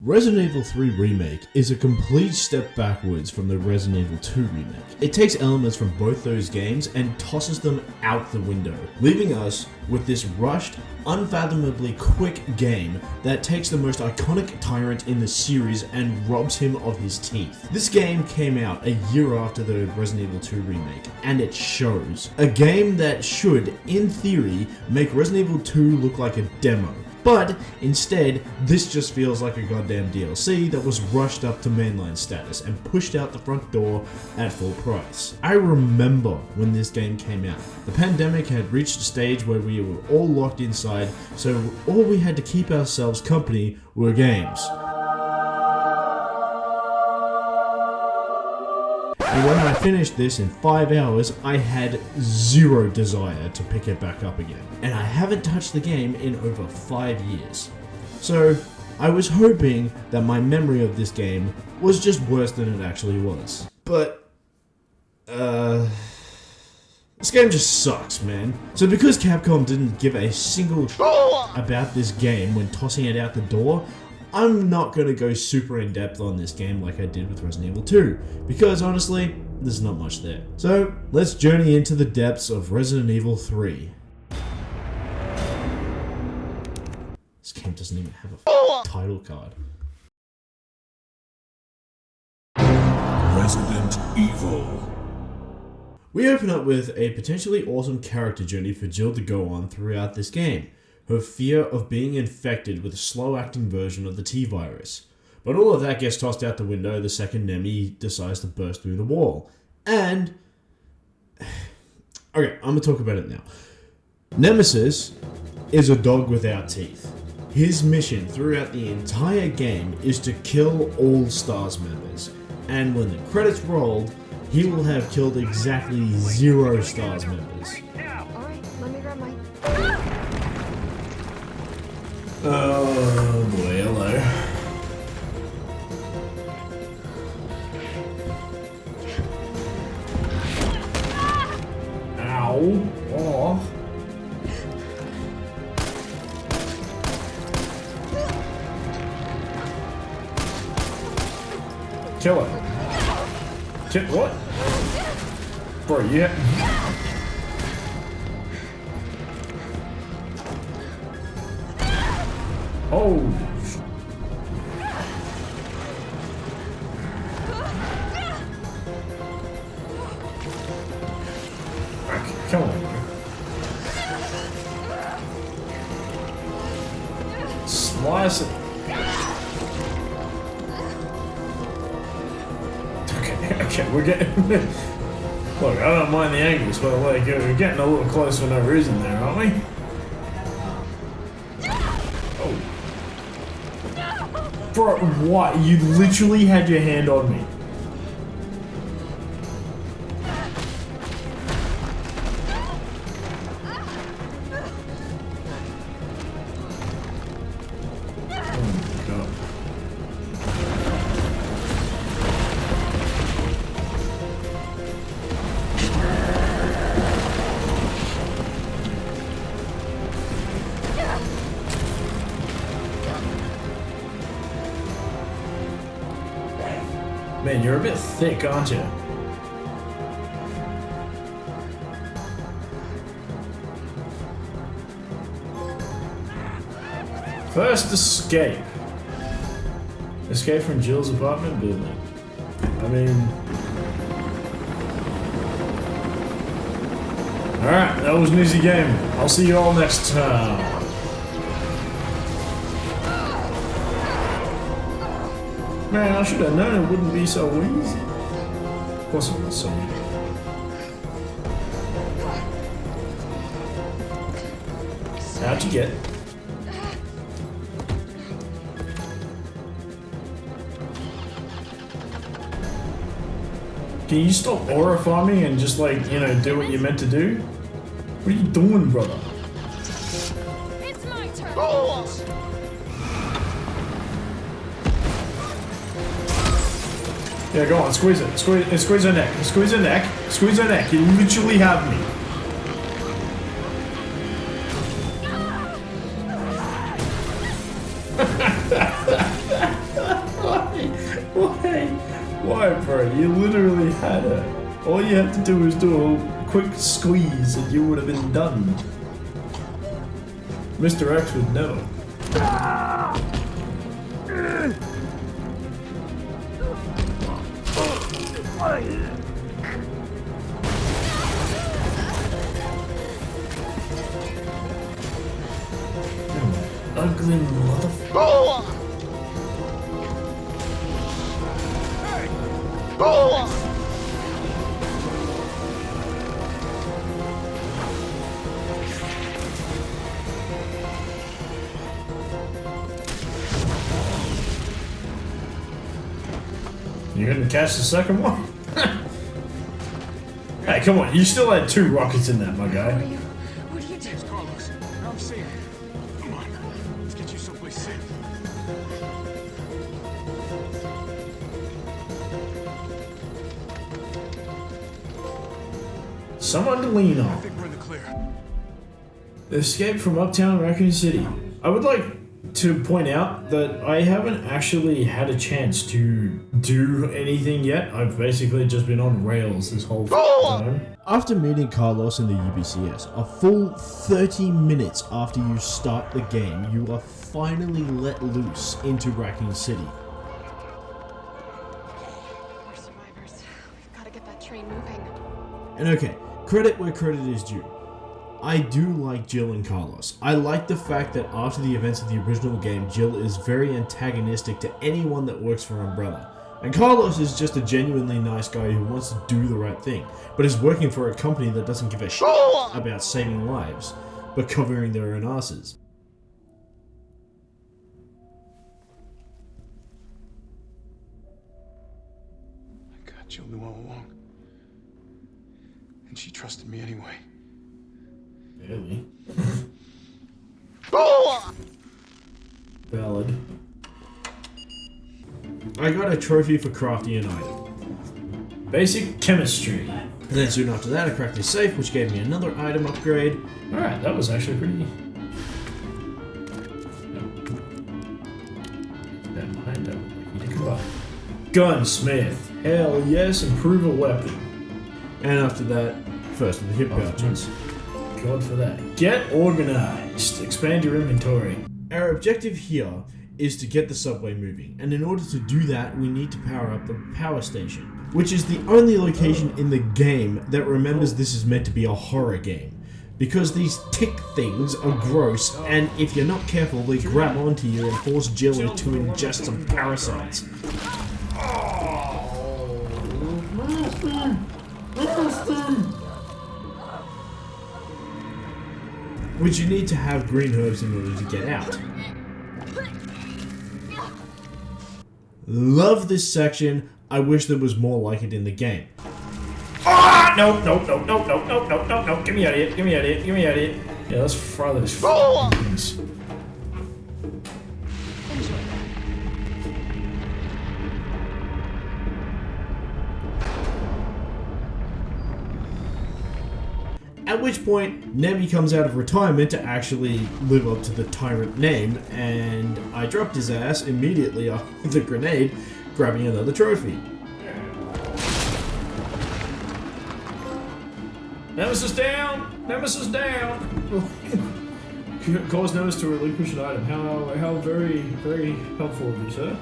Resident Evil 3 Remake is a complete step backwards from the Resident Evil 2 remake. It takes elements from both those games and tosses them out the window, leaving us with this rushed, unfathomably quick game that takes the most iconic tyrant in the series and robs him of his teeth. This game came out a year after the Resident Evil 2 remake, and it shows. A game that should, in theory, make Resident Evil 2 look like a demo. But instead, this just feels like a goddamn DLC that was rushed up to mainline status and pushed out the front door at full price. I remember when this game came out. The pandemic had reached a stage where we were all locked inside, so all we had to keep ourselves company were games. And when I finished this in 5 hours, I had zero desire to pick it back up again. And I haven't touched the game in over 5 years. So, I was hoping that my memory of this game was just worse than it actually was. But, this game just sucks, man. So because Capcom didn't give a single about this game when tossing it out the door, I'm not going to go super in depth on this game like I did with Resident Evil 2, because honestly, there's not much there. So, let's journey into the depths of Resident Evil 3. This game doesn't even have a title card. Resident Evil. We open up with a potentially awesome character journey for Jill to go on throughout this game. Her fear of being infected with a slow-acting version of the T-virus. But all of that gets tossed out the window the second Nemi decides to burst through the wall. And... okay, I'm gonna talk about it now. Nemesis is a dog without teeth. His mission throughout the entire game is to kill all STARS members. And when the credits rolled, he will have killed exactly 0 STARS members. Alright, let me grab my... Oh boy, hello. Ow. Oh. Kill it. What? Bro, yeah. Oh. Come on. Slice it. Okay, we're getting... Look, I don't mind the angles, but like, we're getting a little close for no reason there, aren't we? Bro, what? You literally had your hand on me. Oh my god. Man, you're a bit thick, aren't you? First escape. Escape from Jill's apartment building. I mean... Alright, that was an easy game. I'll see you all next time. Man, I should have known it wouldn't be so easy. Of course it was so easy. How'd you get? Can you stop horrifying me and just like, you know, do what you're meant to do? What are you doing, brother? It's my turn! Yeah, go on, squeeze it. Squeeze her neck. Squeeze her neck. Squeeze her neck. You literally have me. Why, bro? You literally had her. All you had to do was do a quick squeeze and you would have been done. Mr. X would never. Ugly motherfucker. You couldn't catch the second one? Hey, come on, you still had 2 rockets in that, my guy. What do you do? It's Carlos. I'm safe. Come on. Let's get you someplace safe. Someone to lean I on. think we're in the clear. Escape from Uptown Raccoon City. I would like to point out that I haven't actually had a chance to do anything yet. I've basically just been on rails this whole time. After meeting Carlos in the UBCS, a full 30 minutes after you start the game, you are finally let loose into Raccoon City. We're survivors. We've got to get that train moving. And okay, credit where credit is due. I do like Jill and Carlos. I like the fact that after the events of the original game, Jill is very antagonistic to anyone that works for Umbrella. And Carlos is just a genuinely nice guy who wants to do the right thing, but is working for a company that doesn't give a shit about saving lives, but covering their own asses. My God, Jill knew all along. And she trusted me anyway. Really? Valid. I got a trophy for crafting an item. Basic chemistry. And then soon after that, I cracked a safe, which gave me another item upgrade. Alright, that was actually pretty... That behind that would like you to come by. Gunsmith. Hell yes, improve a weapon. And after that, first with the hip pouches. God for that. Get organized. Expand your inventory. Our objective here is to get the subway moving, and in order to do that, we need to power up the power station, which is the only location in the game that remembers this is meant to be a horror game. Because these tick things are gross, and if you're not careful, they grab onto you and force Jill to ingest some parasites. Which you need to have green herbs in order to get out. Love this section. I wish there was more like it in the game. Ah! No, no, no, no, no, no, no, no, no. Get me out of here. Get me out of here. Get me out of here. Yeah, let's fry those things. Enjoy. At which point, Nemi comes out of retirement to actually live up to the tyrant name, and I dropped his ass immediately after the grenade, grabbing another trophy. Nemesis down! Nemesis down! Cause Nemesis to relinquish an item. How very, very helpful of you, sir.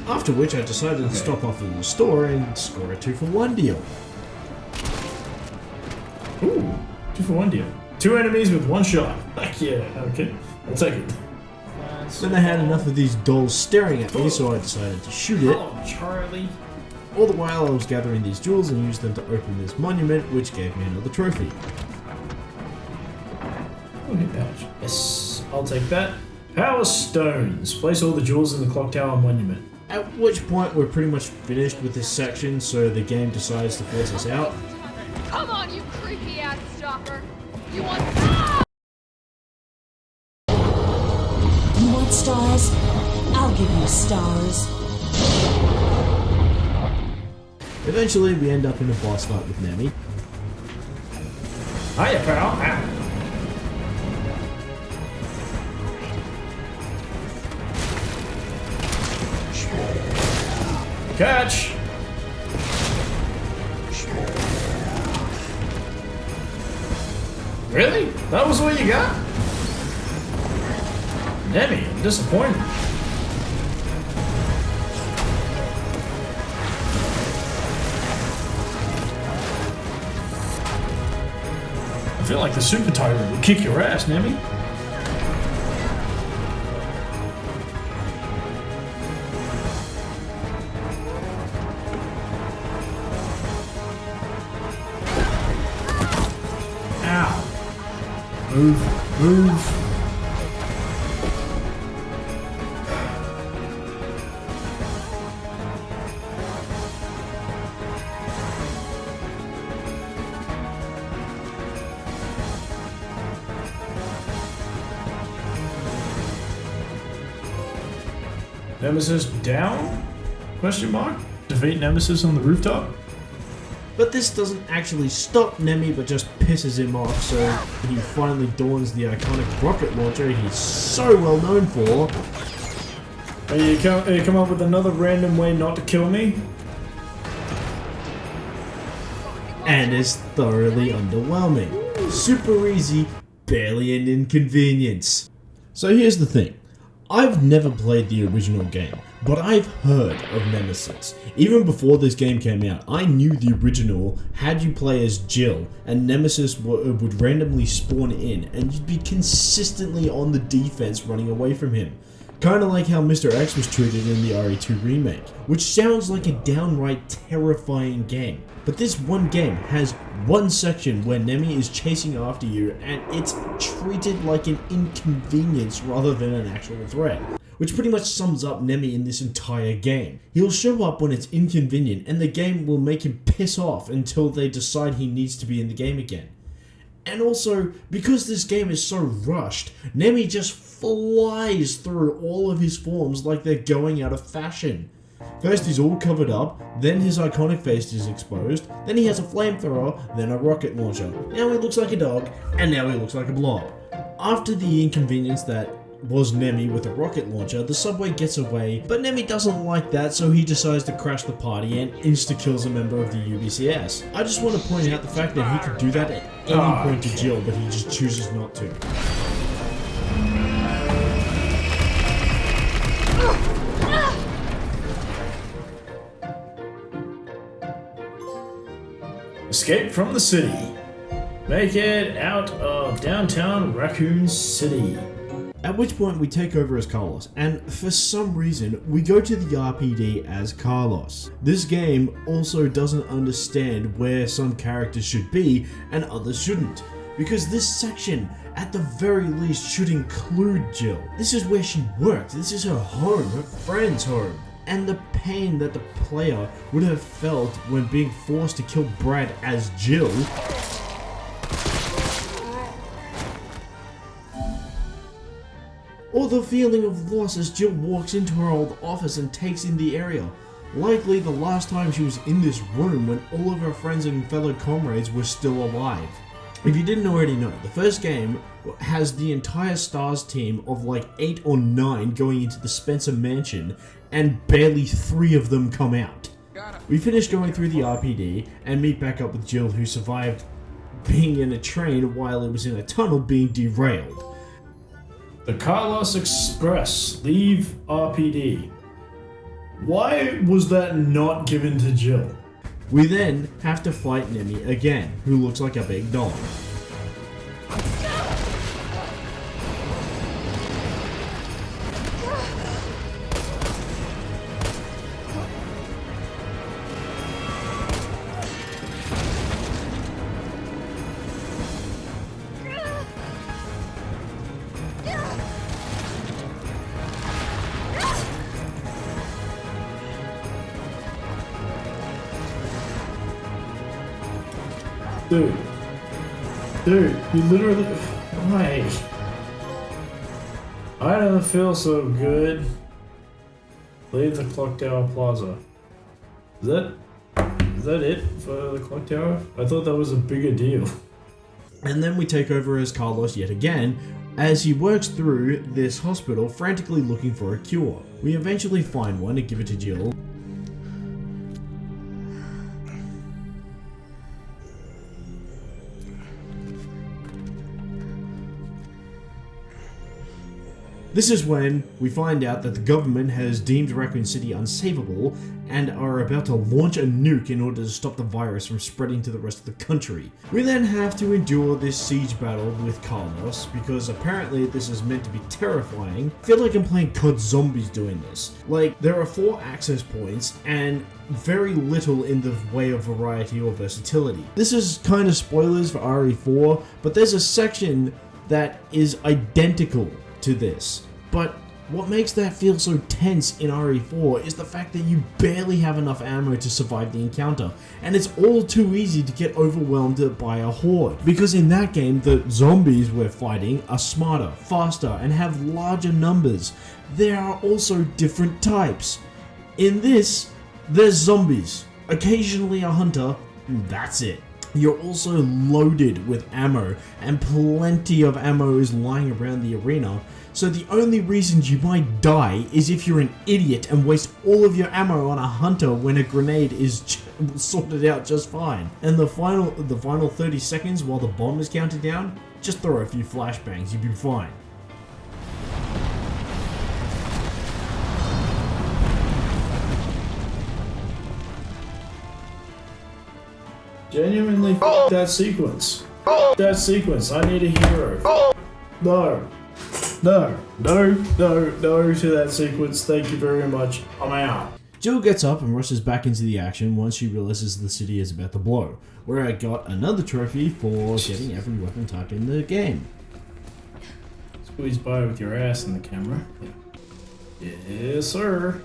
After which I decided to stop off at the store and score a 2-for-1 deal. Ooh, 2-for-1 deal. 2 enemies with 1 shot. Heck yeah, okay. I'll take it. Then I had enough of these dolls staring at me, so I decided to shoot it. Oh, Charlie. All the while I was gathering these jewels and used them to open this monument, which gave me another trophy. Oh, hit pouch. Yes, I'll take that. Power stones. Place all the jewels in the clock tower monument. At which point we're pretty much finished with this section, so the game decides to force us out. Come on, you creepy ass stalker. You want ah! You want stars? I'll give you stars. Eventually, we end up in a boss fight with Nemi. Hiya, pal. Ow. Catch! Really? That was what you got? Nemi, I'm disappointed. I feel like the Super Tiger would kick your ass, Nemi. Ow. Move. Nemesis down? Question mark? Defeat Nemesis on the rooftop? But this doesn't actually stop Nemi, but just pisses him off, so he finally dawns the iconic rocket launcher he's so well known for. Hey, you come up with another random way not to kill me? And is thoroughly underwhelming. Super easy, barely an inconvenience. So here's the thing. I've never played the original game, but I've heard of Nemesis. Even before this game came out, I knew the original had you play as Jill, and Nemesis would randomly spawn in, and you'd be consistently on the defense running away from him. Kinda like how Mr. X was treated in the RE2 remake, which sounds like a downright terrifying game. But this one game has one section where Nemi is chasing after you and it's treated like an inconvenience rather than an actual threat. Which pretty much sums up Nemi in this entire game. He'll show up when it's inconvenient and the game will make him piss off until they decide he needs to be in the game again. And also, because this game is so rushed, Nemi just flies through all of his forms like they're going out of fashion. First he's all covered up, then his iconic face is exposed, then he has a flamethrower, then a rocket launcher. Now he looks like a dog, and now he looks like a blob. After the inconvenience that was Nemi with a rocket launcher, the subway gets away, but Nemi doesn't like that, so he decides to crash the party and insta-kills a member of the UBCS. I just want to point out the fact that he could do that at any point to Jill, but he just chooses not to. Escape from the city. Make it out of downtown Raccoon City. At which point we take over as Carlos, and for some reason we go to the RPD as Carlos. This game also doesn't understand where some characters should be and others shouldn't, because this section at the very least should include Jill. This is where she worked, this is her home, her friend's home. And the pain that the player would have felt when being forced to kill Brad as Jill. Or the feeling of loss as Jill walks into her old office and takes in the area. Likely the last time she was in this room when all of her friends and fellow comrades were still alive. If you didn't already know, the first game has the entire STARS team of like 8 or 9 going into the Spencer Mansion, and barely 3 of them come out. We finish going through the RPD and meet back up with Jill, who survived being in a train while it was in a tunnel being derailed. The Carlos Express. Leave RPD. Why was that not given to Jill? We then have to fight Nemi again, who looks like a big dog. Dude, you literally... Why? I don't feel so good. Leave the Clock Tower Plaza. Is that it for the Clock Tower? I thought that was a bigger deal. And then we take over as Carlos yet again, as he works through this hospital frantically looking for a cure. We eventually find one and give it to Jill. This is when we find out that the government has deemed Raccoon City unsavable and are about to launch a nuke in order to stop the virus from spreading to the rest of the country. We then have to endure this siege battle with Carlos because apparently this is meant to be terrifying. I feel like I'm playing COD Zombies doing this. Like, there are 4 access points and very little in the way of variety or versatility. This is kind of spoilers for RE4, but there's a section that is identical to this. But what makes that feel so tense in RE4 is the fact that you barely have enough ammo to survive the encounter, and it's all too easy to get overwhelmed by a horde. Because in that game, the zombies we're fighting are smarter, faster, and have larger numbers. There are also different types. In this, there's zombies, occasionally a hunter, and that's it. You're also loaded with ammo, and plenty of ammo is lying around the arena, so the only reasons you might die is if you're an idiot and waste all of your ammo on a hunter when a grenade is sorted out just fine. And the final 30 seconds while the bomb is counted down, just throw a few flashbangs, you'll be fine. Genuinely that sequence. That sequence. I need a hero. No. No. No. No. No to that sequence. Thank you very much. I'm out. Jill gets up and rushes back into the action once she realizes the city is about to blow, where I got another trophy for getting every weapon type in the game. Squeeze by with your ass in the camera. Yes, sir.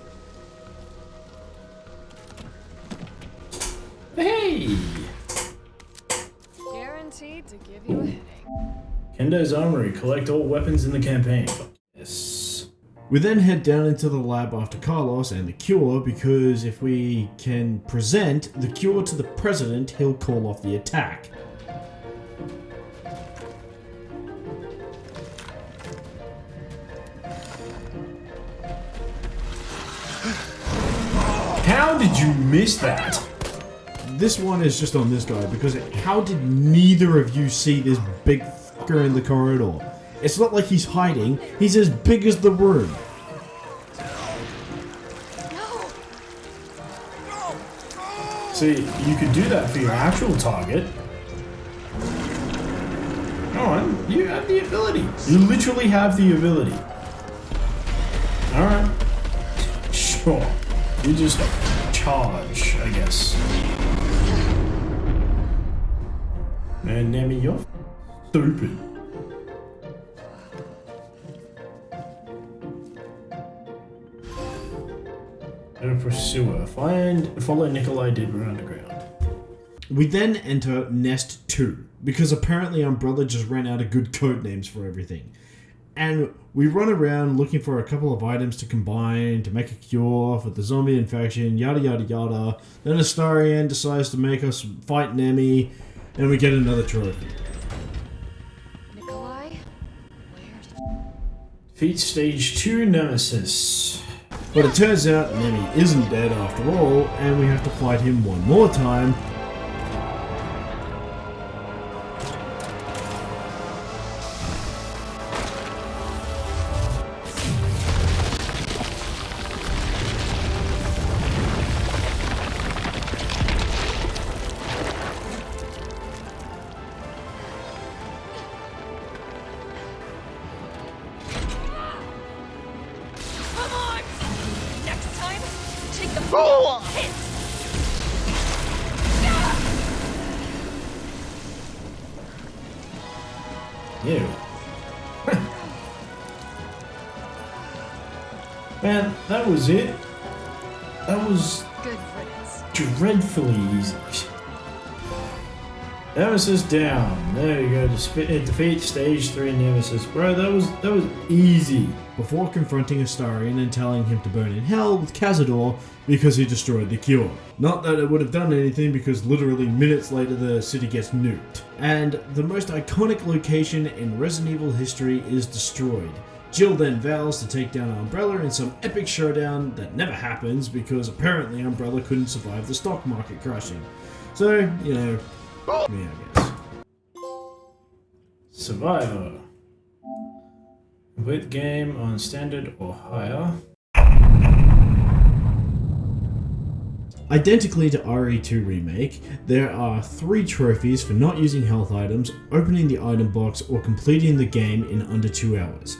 Hey! Guaranteed to give you a headache. Kendo's Armory. Collect all weapons in the campaign. Yes. We then head down into the lab after Carlos and the cure, because if we can present the cure to the president, he'll call off the attack. How did you miss that? This one is just on this guy, because how did neither of you see this big fucker in the corridor? It's not like he's hiding, he's as big as the room. See, you could do that for your actual target. Come on, you have the ability. You literally have the ability. Alright. Sure. You just charge, I guess. Man, Nemi, you're stupid. Go to pursuer. Follow Nikolai Didmer underground. We then enter Nest 2, because apparently Umbrella just ran out of good code names for everything. And we run around looking for a couple of items to combine to make a cure for the zombie infection, yada yada yada. Then Astarion decides to make us fight Nemi, and we get another trophy. Nikolai? Where did Defeat stage 2 Nemesis. But it turns out Nemi isn't dead after all, and we have to fight him one more time. Come on! Next time, take the full hit! Ew. Man, that was it. That was Good riddance. dreadfully easy. Nemesis down. There you go. Defeat stage 3 Nemesis. Bro, that was easy. Before confronting Astarion and telling him to burn in hell with Cazador because he destroyed the cure. Not that it would have done anything, because literally minutes later the city gets nuked. And the most iconic location in Resident Evil history is destroyed. Jill then vows to take down Umbrella in some epic showdown that never happens because apparently Umbrella couldn't survive the stock market crashing. So, you know, me I guess. Survivor. Complete the game on standard or higher. Identically to RE2 Remake, there are 3 trophies for not using health items, opening the item box, or completing the game in under 2 hours.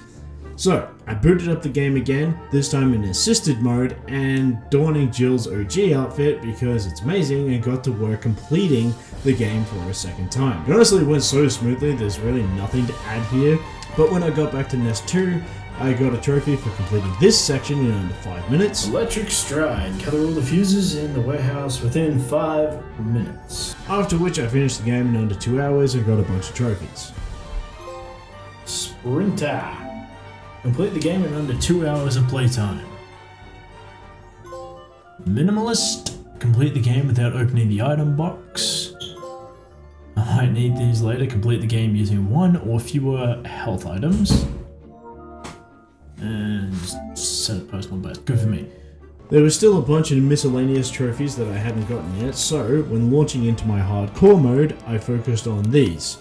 So, I booted up the game again, this time in assisted mode, and donning Jill's OG outfit because it's amazing, and got to work completing the game for a second time. It honestly went so smoothly, there's really nothing to add here, but when I got back to Nest 2, I got a trophy for completing this section in under 5 minutes. Electric Stride. Gather all the fuses in the warehouse within 5 minutes. After which I finished the game in under 2 hours and got a bunch of trophies. Sprinter. Complete the game in under 2 hours of playtime. Minimalist. Complete the game without opening the item box. I might need these later. Complete the game using 1 or fewer health items. And set a personal best. Good for me. There was still a bunch of miscellaneous trophies that I hadn't gotten yet, so when launching into my hardcore mode, I focused on these.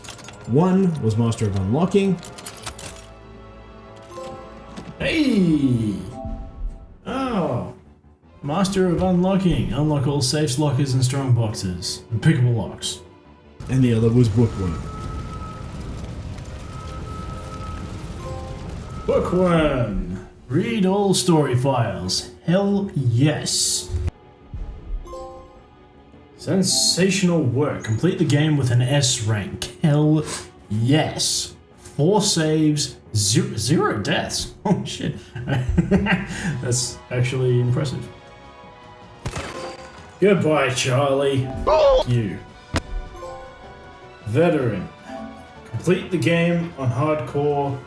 One was Master of Unlocking. Hey! Oh! Master of Unlocking. Unlock all safes, lockers, and strong boxes. And pickable locks. And the other was Bookworm. Bookworm! Read all story files. Hell yes! Sensational work. Complete the game with an S rank. Hell yes! 4 saves, zero deaths. Oh shit. That's actually impressive. Goodbye, Charlie. You. Veteran. Complete the game on hardcore.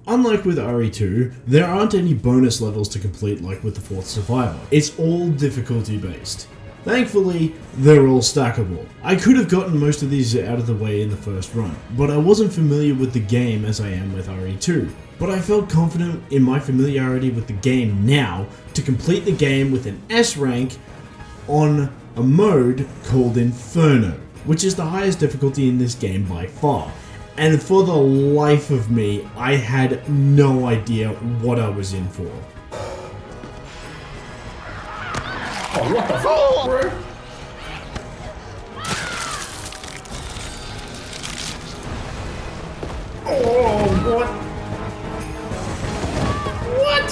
Unlike with RE2, there aren't any bonus levels to complete like with the 4th Survivor. It's all difficulty based. Thankfully, they're all stackable. I could have gotten most of these out of the way in the first run, but I wasn't familiar with the game as I am with RE2. But I felt confident in my familiarity with the game now to complete the game with an S rank on a mode called Inferno, which is the highest difficulty in this game by far. And for the life of me, I had no idea what I was in for. Oh, what the fuck, bro? Oh, what? What?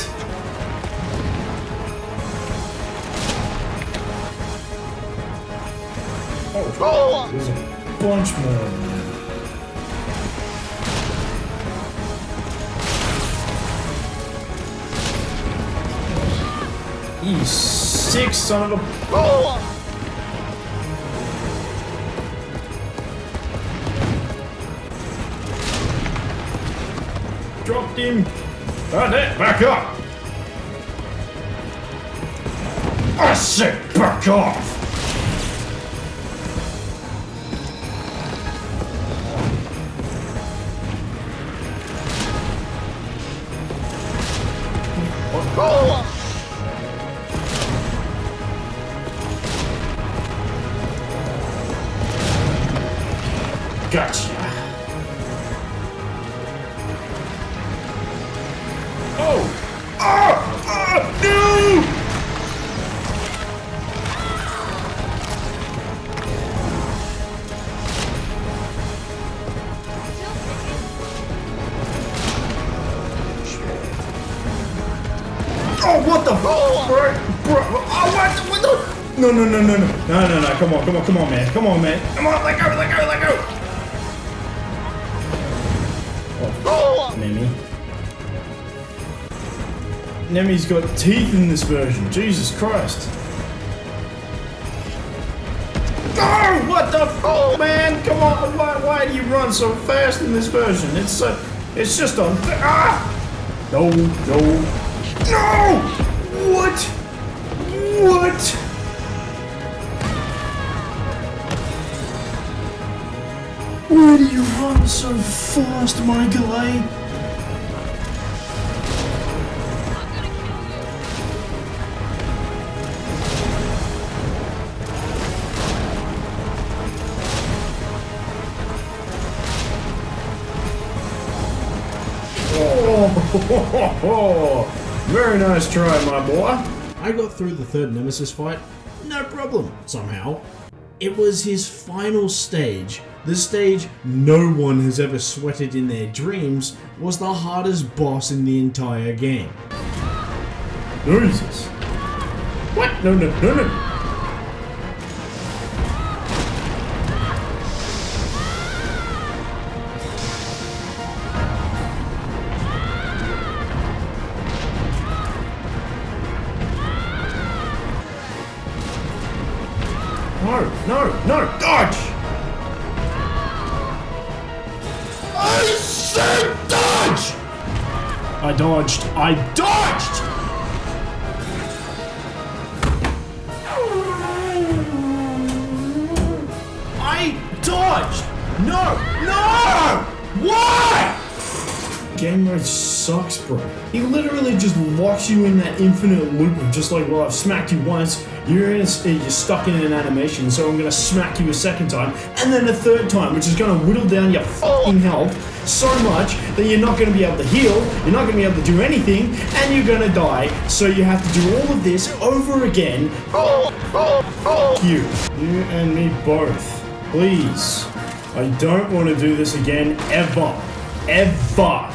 Oh, there's a bunch more. You sick son of a... Dropped him. Back up. I said back off. Gotcha. Oh! No! Oh, what the fuck, bro? Oh, what the? No, come on, man. Come on, let go. Oh, Nemi's got teeth in this version. Jesus Christ. Oh, what the fuck, man? Come on, why do you run so fast in this version? It's just unfair. Ah! No! What? Where do you run so fast, Michael, eh? Oh, very nice try, my boy. I got through the third Nemesis fight, no problem, somehow. It was his final stage. The stage no one has ever sweated in their dreams was the hardest boss in the entire game. Jesus. What? No, no, no, no. No, no, no, dodge! I said dodge! I dodged. I dodged! I dodged! No! No! Why? Game mode sucks, bro. He literally just locks you in that infinite loop of just like, well, I've smacked you once, you're stuck in an animation, so I'm gonna smack you a second time, and then a third time, which is gonna whittle down your fucking health so much that you're not gonna be able to heal, you're not gonna be able to do anything, and you're gonna die. So you have to do all of this over again. You and me both. Please. I don't want to do this again ever. Ever.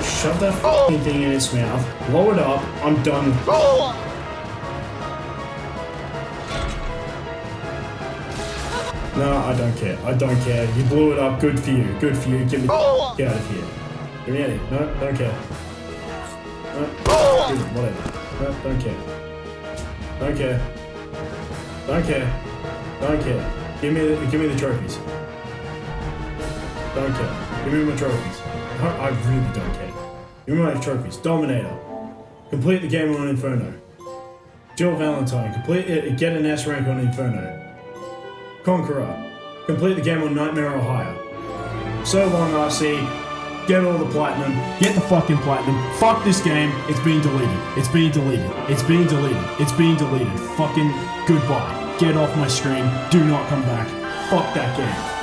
Shove that f***ing thing in its mouth, blow it up, I'm done. No, I don't care. I don't care. You blew it up, good for you. Good for you. Get me out of here. Get me out of here. No, don't care. No, whatever. No, don't care. Don't care. Don't care. Don't care. Give me the trophies. Don't care. Give me my trophies. I really don't care. Give me my trophies. Dominator. Complete the game on Inferno. Jill Valentine. Complete it. Get an S rank on Inferno. Conqueror. Complete the game on Nightmare or higher. So long, RC. Get all the platinum. Get the fucking platinum. Fuck this game. It's being deleted. It's being deleted. It's being deleted. It's being deleted. Fucking goodbye. Get off my screen. Do not come back. Fuck that game.